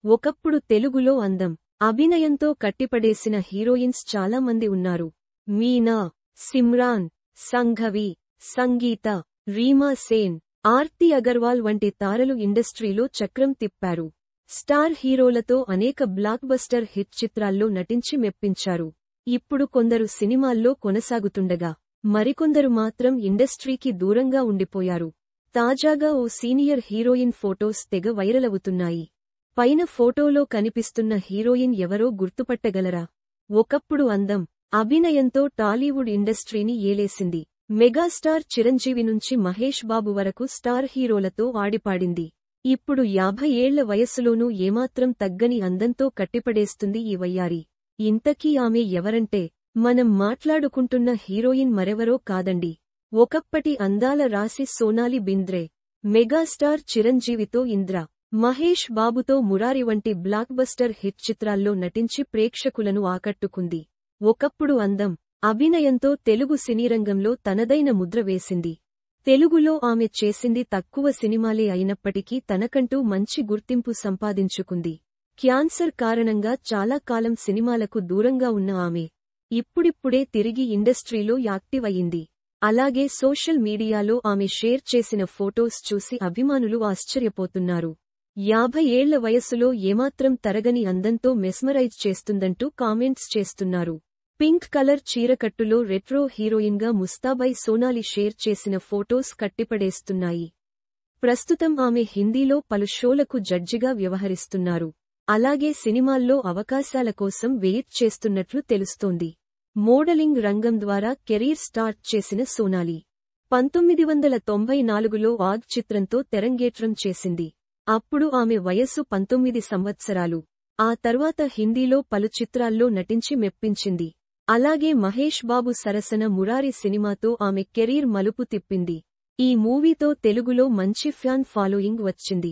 ఒకప్పుడు తెలుగులో అందం, అభినయంతో కట్టిపడేసిన హీరోయిన్స్ చాలా మంది ఉన్నారు. మీనా, సిమ్రాన్, సంఘవి, సంగీత, రీమా సేన్, ఆర్తి అగర్వాల్ వంటి తారలు ఇండస్ట్రీలో చక్రం తిప్పారు. స్టార్ హీరోలతో అనేక బ్లాక్బస్టర్ హిట్ చిత్రాల్లో నటించి మెప్పించారు. ఇప్పుడు కొందరు సినిమాల్లో కొనసాగుతుండగా మరికొందరు మాత్రం ఇండస్ట్రీకి దూరంగా ఉండిపోయారు. తాజాగా ఓ సీనియర్ హీరోయిన్ ఫోటోస్ తెగ వైరలవుతున్నాయి. పైన ఫోటోలో కనిపిస్తున్న హీరోయిన్ ఎవరో గుర్తుపట్టగలరా? ఒకప్పుడు అందం, అభినయంతో టాలీవుడ్ ఇండస్ట్రీని ఏలేసింది. మెగాస్టార్ చిరంజీవి నుంచి మహేష్ బాబు వరకు స్టార్ హీరోలతో ఆడిపాడింది. ఇప్పుడు 50 ఏళ్ల వయస్సులోనూ ఏమాత్రం తగ్గని అందంతో కట్టిపడేస్తుంది ఈ వయ్యారి. ఇంతకీ ఆమె ఎవరంటే మనం మాట్లాడుకుంటున్న హీరోయిన్ మరెవరో కాదండి, ఒకప్పటి అందాల రాశి సోనాలి బింద్రే. మెగాస్టార్ చిరంజీవితో ఇంద్ర, మహేష్ బాబుతో మురారి వంటి బ్లాక్బస్టర్ హిట్ చిత్రాల్లో నటించి ప్రేక్షకులను ఆకట్టుకుంది. ఒకప్పుడు అందం, అభినయంతో తెలుగు సినీరంగంలో తనదైన ముద్ర వేసింది. తెలుగులో ఆమె చేసింది తక్కువ సినిమాలే అయినప్పటికీ తనకంటూ మంచి గుర్తింపు సంపాదించుకుంది. క్యాన్సర్ కారణంగా చాలా కాలం సినిమాలకు దూరంగా ఉన్న ఆమె ఇప్పుడిప్పుడే తిరిగి ఇండస్ట్రీలో యాక్టివ్ అయింది. అలాగే సోషల్ మీడియాలో ఆమె షేర్ చేసిన ఫోటోస్ చూసి అభిమానులు ఆశ్చర్యపోతున్నారు. 50 ఏళ్ల వయస్సులో ఏమాత్రం తరగని అందంతో మెస్మరైజ్ చేస్తుందంటూ కామెంట్స్ చేస్తున్నారు. పింక్ కలర్ చీరకట్టులో రెట్రో హీరోయిన్గా ముస్తాబై సోనాలి షేర్ చేసిన ఫోటోస్ కట్టిపడేస్తున్నాయి. ప్రస్తుతం ఆమె హిందీలో పలు షోలకు జడ్జిగా వ్యవహరిస్తున్నారు. అలాగే సినిమాల్లో అవకాశాల కోసం వెయిట్ చేస్తున్నట్లు తెలుస్తోంది. మోడలింగ్ రంగం ద్వారా కెరీర్ స్టార్ట్ చేసిన సోనాలి 1994లో ఆగ్ చిత్రంతో తెరంగేట్రం చేసింది. అప్పుడు ఆమె వయస్సు 19 సంవత్సరాలు. ఆ తర్వాత హిందీలో పలు చిత్రాల్లో నటించి మెప్పించింది. అలాగే మహేష్ బాబు సరసన మురారి సినిమాతో ఆమె కెరీర్ మలుపు తిప్పింది. ఈ మూవీతో తెలుగులో మంచి ఫ్యాన్ ఫాలోయింగ్ వచ్చింది.